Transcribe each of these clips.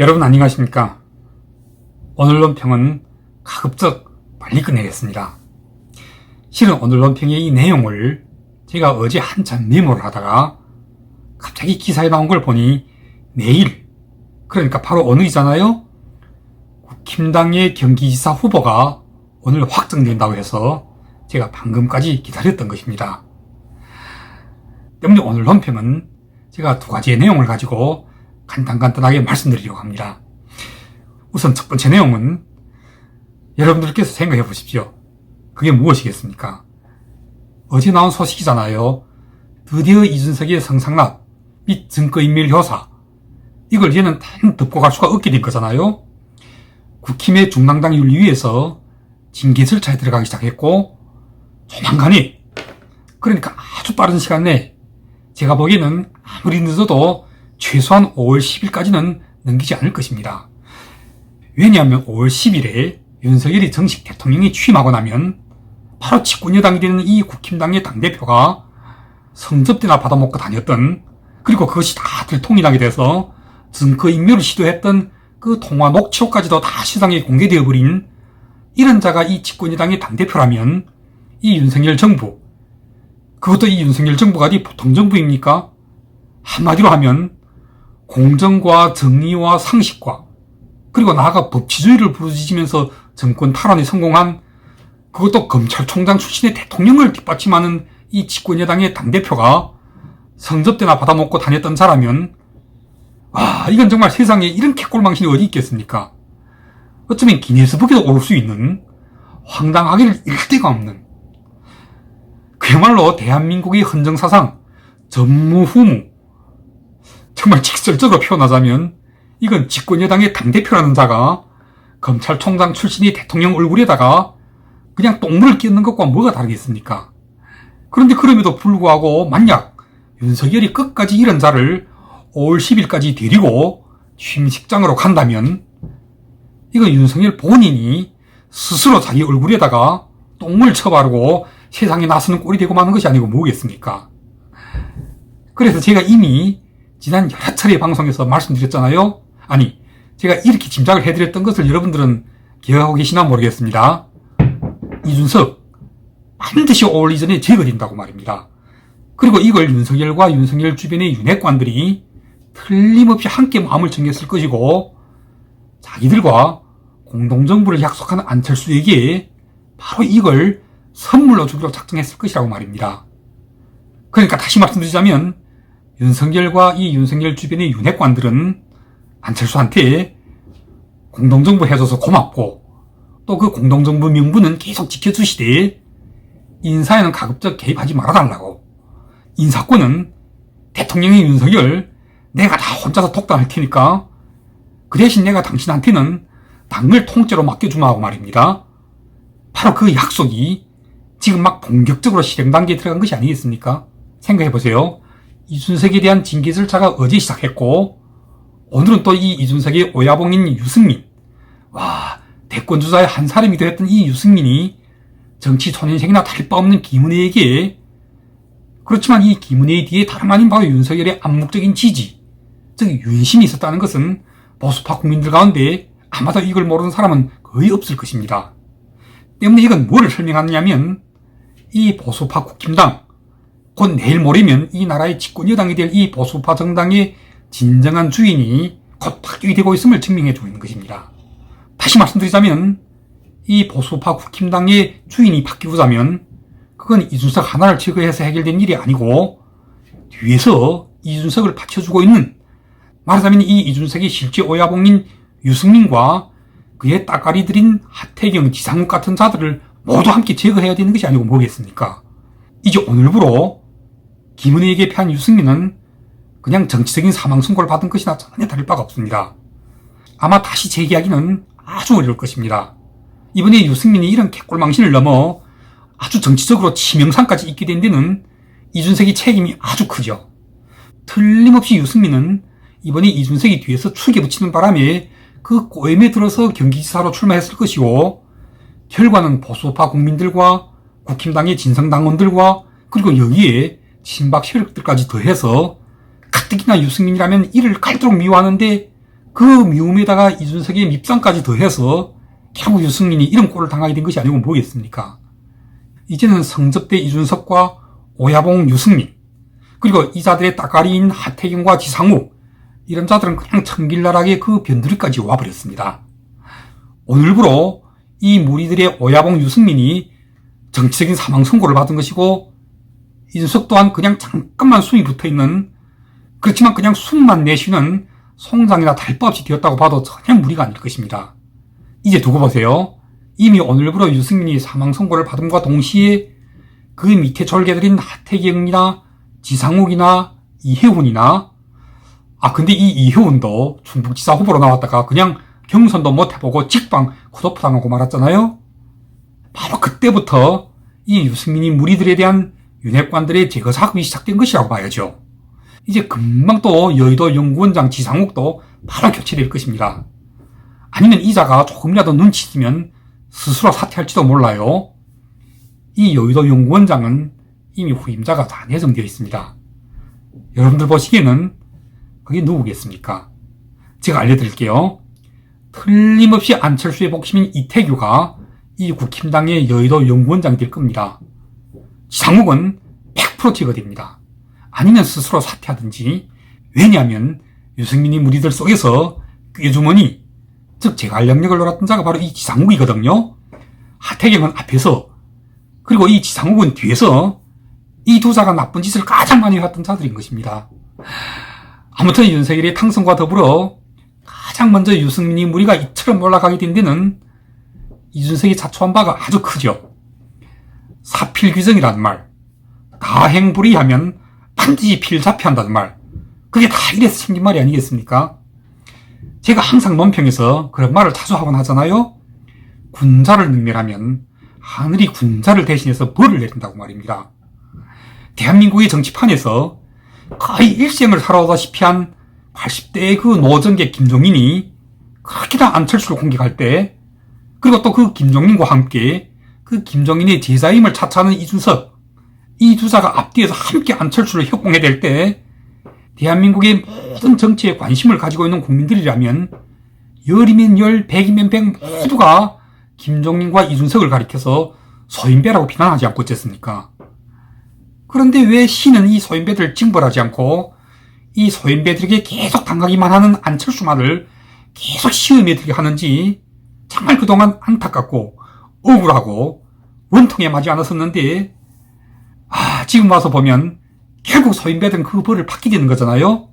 여러분 안녕하십니까? 오늘 논평은 가급적 빨리 끝내겠습니다. 실은 오늘 논평의 이 내용을 제가 어제 한참 메모를 하다가 갑자기 기사에 나온 걸 보니 내일, 그러니까 바로 오늘이잖아요? 국힘당의 경기지사 후보가 오늘 확정된다고 해서 제가 방금까지 기다렸던 것입니다. 때문에 오늘 논평은 제가 두 가지의 내용을 가지고 간단하게 말씀드리려고 합니다. 우선 첫 번째 내용은 여러분들께서 생각해 보십시오. 그게 무엇이겠습니까? 어제 나온 소식이잖아요. 드디어 이준석의 성상납 및 증거인멸 교사, 이걸 이제는 단 덮고 갈 수가 없게 된 거잖아요. 국힘의 중당당 윤리위에서 징계 절차에 들어가기 시작했고, 조만간에, 그러니까 아주 빠른 시간 내에 제가 보기에는 아무리 늦어도 최소한 5월 10일까지는 넘기지 않을 것입니다. 왜냐하면 5월 10일에 윤석열이 정식 대통령이 취임하고 나면 바로 집권여당이 되는 이 국힘당의 당대표가 성접 때나 받아먹고 다녔던, 그리고 그것이 다 들통이 돼서 증거인멸을 시도했던 그 통화 녹취록까지도 다 시장에 공개되어 버린 이런 자가 이 집권여당의 당대표라면 이 윤석열 정부, 그것도 이 윤석열 정부가 보통 정부입니까? 한마디로 하면 공정과 정의와 상식과 그리고 나아가 법치주의를 부르짖으면서 정권 탈환에 성공한, 그것도 검찰총장 출신의 대통령을 뒷받침하는 이 집권여당의 당대표가 성접대나 받아먹고 다녔던 자라면, 와, 이건 정말 세상에 이런 개꼴망신이 어디 있겠습니까? 어쩌면 기네스북에도 오를 수 있는, 황당하기를 일데가 없는, 그야말로 대한민국의 헌정사상 전무후무, 정말 직설적으로 표현하자면 이건 집권여당의 당대표라는 자가 검찰총장 출신이 대통령 얼굴에다가 그냥 똥물을 끼얹는 것과 뭐가 다르겠습니까? 그런데 그럼에도 불구하고 만약 윤석열이 끝까지 이런 자를 5월 10일까지 데리고 취임식장으로 간다면 이건 윤석열 본인이 스스로 자기 얼굴에다가 똥물 쳐바르고 세상에 나서는 꼴이 되고 마는 것이 아니고 뭐겠습니까? 그래서 제가 이미 지난 여러 차례 방송에서 말씀드렸잖아요. 아니, 제가 이렇게 짐작을 해드렸던 것을 여러분들은 기억하고 계시나 모르겠습니다. 이준석 반드시 5월 이전에 제거된다고 말입니다. 그리고 이걸 윤석열과 윤석열 주변의 윤핵관들이 틀림없이 함께 마음을 정했을 것이고, 자기들과 공동정부를 약속한 안철수에게 바로 이걸 선물로 주기로 작정했을 것이라고 말입니다. 그러니까 다시 말씀드리자면 윤석열과 이 윤석열 주변의 윤핵관들은 안철수한테 공동정부 해줘서 고맙고, 또 그 공동정부 명분은 계속 지켜주시되 인사에는 가급적 개입하지 말아달라고, 인사권은 대통령의 윤석열, 내가 다 혼자서 독단할 테니까 그 대신 내가 당신한테는 당을 통째로 맡겨주마 하고 말입니다. 바로 그 약속이 지금 막 본격적으로 실행 단계에 들어간 것이 아니겠습니까? 생각해보세요. 이준석에 대한 징계 절차가 어제 시작했고, 오늘은 또 이 이준석의 오야봉인 유승민, 와, 대권주자의 한 사람이기도 했던 이 유승민이 정치 초년생이나 다를 바 없는 김은혜에게, 그렇지만 이 김은혜의 뒤에 다름 아닌 바로 윤석열의 암묵적인 지지, 즉 윤심이 있었다는 것은 보수파 국민들 가운데 아마도 이걸 모르는 사람은 거의 없을 것입니다. 때문에 이건 뭐를 설명하느냐면, 이 보수파 국힘당, 곧 내일 모레면 이 나라의 집권여당이 될 이 보수파 정당의 진정한 주인이 곧 바뀌게 되고 있음을 증명해 주고 있는 것입니다. 다시 말씀드리자면 이 보수파 국힘당의 주인이 바뀌고자면 그건 이준석 하나를 제거해서 해결된 일이 아니고, 뒤에서 이준석을 받쳐주고 있는, 말하자면 이 이준석의 실제 오야봉인 유승민과 그의 따까리들인 하태경, 지상욱 같은 자들을 모두 함께 제거해야 되는 것이 아니고 뭐겠습니까? 이제 오늘부로 김은혜에게 패한 유승민은 그냥 정치적인 사망 선고를 받은 것이나 전혀 다를 바가 없습니다. 아마 다시 재계하기는 아주 어려울 것입니다. 이번에 유승민이 이런 개꼴망신을 넘어 아주 정치적으로 치명상까지 있게 된 데는 이준석의 책임이 아주 크죠. 틀림없이 유승민은 이번에 이준석이 뒤에서 축에 붙이는 바람에 그 꼬임에 들어서 경기지사로 출마했을 것이고, 결과는 보수파 국민들과 국힘당의 진성당원들과 그리고 여기에 친박 세력들까지 더해서 가뜩이나 유승민이라면 이를 갈도록 미워하는데 그 미움에다가 이준석의 밉상까지 더해서 결국 유승민이 이런 꼴을 당하게 된 것이 아니고 뭐겠습니까? 이제는 성접대 이준석과 오야봉 유승민, 그리고 이 자들의 따까리인 하태경과 지상욱, 이런 자들은 그냥 청길나락의 그 변두리까지 와버렸습니다. 오늘부로 이 무리들의 오야봉 유승민이 정치적인 사망 선고를 받은 것이고, 이준석 또한 그냥 잠깐만 숨이 붙어있는, 그렇지만 그냥 숨만 내쉬는 송장이나 달바 없이 되었다고 봐도 전혀 무리가 아닐 것입니다. 이제 두고 보세요. 이미 오늘부로 유승민이 사망 선고를 받음과 동시에 그 밑에 졸개들인 하태경이나 지상욱이나 이혜훈이나, 근데 이 이혜훈도 충북지사 후보로 나왔다가 그냥 경선도 못 해보고 직방 컷오프 당하고 말았잖아요. 바로 그때부터 이 유승민이 무리들에 대한 윤핵관들의 제거 사건이 시작된 것이라고 봐야죠. 이제 금방 또 여의도 연구원장 지상욱도 바로 교체될 것입니다. 아니면 이자가 조금이라도 눈치 있으면 스스로 사퇴할지도 몰라요. 이 여의도 연구원장은 이미 후임자가 다 내정되어 있습니다. 여러분들 보시기에는 그게 누구겠습니까? 제가 알려드릴게요. 틀림없이 안철수의 복심인 이태규가 이 국힘당의 여의도 연구원장이 될 겁니다. 지상욱은 100% 제거됩니다. 아니면 스스로 사퇴하든지. 왜냐하면 유승민이 무리들 속에서 꾀주머니, 즉 제갈 영역을 놀았던 자가 바로 이 지상욱이거든요. 하태경은 앞에서, 그리고 이 지상욱은 뒤에서 이 두 자가 나쁜 짓을 가장 많이 해왔던 자들인 것입니다. 아무튼 윤석열의 당선과 더불어 가장 먼저 유승민이 무리가 이처럼 올라가게 된 데는 이준석이 자초한 바가 아주 크죠. 사필규정이라는 말, 다행불이하면 반드시 필자피한다는 말, 그게 다 이래서 생긴 말이 아니겠습니까? 제가 항상 논평에서 그런 말을 자주 하곤 하잖아요. 군자를 능멸하면 하늘이 군자를 대신해서 벌을 내린다고 말입니다. 대한민국의 정치판에서 거의 일생을 살아오다시피 한 80대의 그 노정계 김종인이 그렇게나 안철수를 공격할 때, 그리고 또 그 김종인과 함께 그 김종인의 제자임을 차차하는 이준석, 이 두 자가 앞뒤에서 함께 안철수를 협공해댈 때 대한민국의 모든 정치에 관심을 가지고 있는 국민들이라면 열이면 열, 백이면 백 모두가 김종인과 이준석을 가리켜서 소인배라고 비난하지 않고 어쨌습니까? 그런데 왜 시는 이 소인배들을 징벌하지 않고 이 소인배들에게 계속 당하기만 하는 안철수만을 계속 시험에 들게 하는지 정말 그동안 안타깝고 억울하고 원통에 맞지 않았었는데, 지금 와서 보면 결국 소인배들은 그 벌을 받게 되는 거잖아요.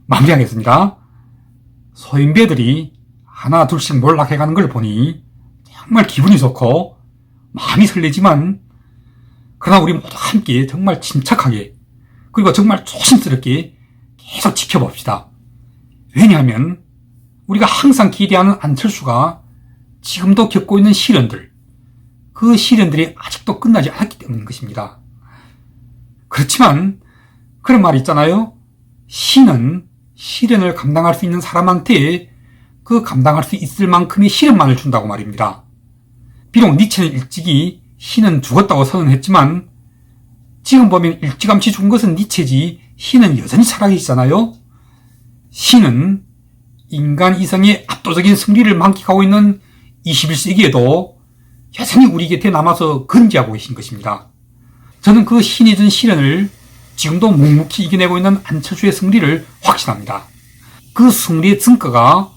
마무리하겠습니다. 소인배들이 하나 둘씩 몰락해가는 걸 보니 정말 기분이 좋고 마음이 설레지만, 그러나 우리 모두 함께 정말 침착하게, 그리고 정말 조심스럽게 계속 지켜봅시다. 왜냐하면 우리가 항상 기대하는 안철수가 지금도 겪고 있는 시련들, 그 시련들이 아직도 끝나지 않았기 때문인 것입니다. 그렇지만 그런 말이 있잖아요. 신은 시련을 감당할 수 있는 사람한테 그 감당할 수 있을 만큼의 시련만을 준다고 말입니다. 비록 니체는 일찍이 신은 죽었다고 선언했지만 지금 보면 일찌감치 죽은 것은 니체지 신은 여전히 살아계시잖아요. 신은 인간 이성의 압도적인 승리를 만끽하고 있는 21세기에도 여전히 우리 곁에 남아서 건재하고 계신 것입니다. 저는 그 신이 준 시련을 지금도 묵묵히 이겨내고 있는 안철수의 승리를 확신합니다. 그 승리의 증거가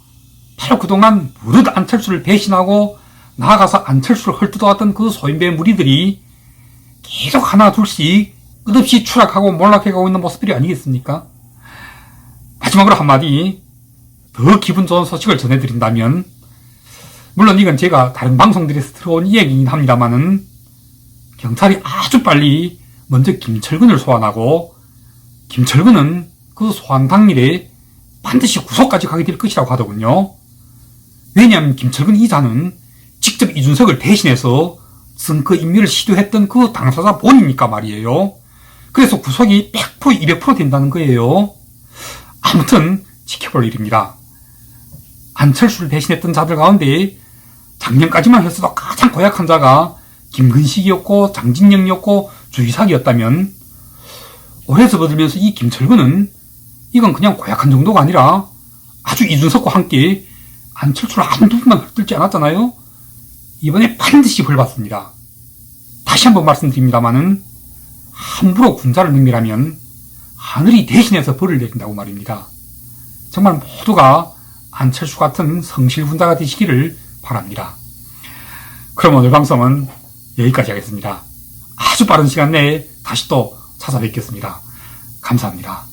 바로 그동안 무릇 안철수를 배신하고 나아가서 안철수를 헐뜯어왔던 그 소인배 무리들이 계속 하나 둘씩 끝없이 추락하고 몰락해가고 있는 모습들이 아니겠습니까? 마지막으로 한마디 더 기분 좋은 소식을 전해드린다면, 물론 이건 제가 다른 방송들에서 들어온 이야기이긴 합니다만은, 경찰이 아주 빨리 먼저 김철근을 소환하고 김철근은 그 소환 당일에 반드시 구속까지 가게 될 것이라고 하더군요. 왜냐하면 김철근 이자는 직접 이준석을 대신해서 선거 인멸을 시도했던 그 당사자 본이니까 말이에요. 그래서 구속이 100% 200% 된다는 거예요. 아무튼 지켜볼 일입니다. 안철수를 대신했던 자들 가운데 작년까지만 했어도 가장 고약한 자가 김근식이었고 장진영이었고 주의삭이었다면, 올해 접어들면서 이 김철근은 이건 그냥 고약한 정도가 아니라 아주 이준석과 함께 안철수를 한 부분만 흔들지 않았잖아요. 이번에 반드시 벌받습니다. 다시 한번 말씀드립니다마는 함부로 군자를 능멸하면 하늘이 대신해서 벌을 내린다고 말입니다. 정말 모두가 안철수 같은 성실군자가 되시기를 바랍니다. 그럼 오늘 방송은 여기까지 하겠습니다. 아주 빠른 시간 내에 다시 또 찾아뵙겠습니다. 감사합니다.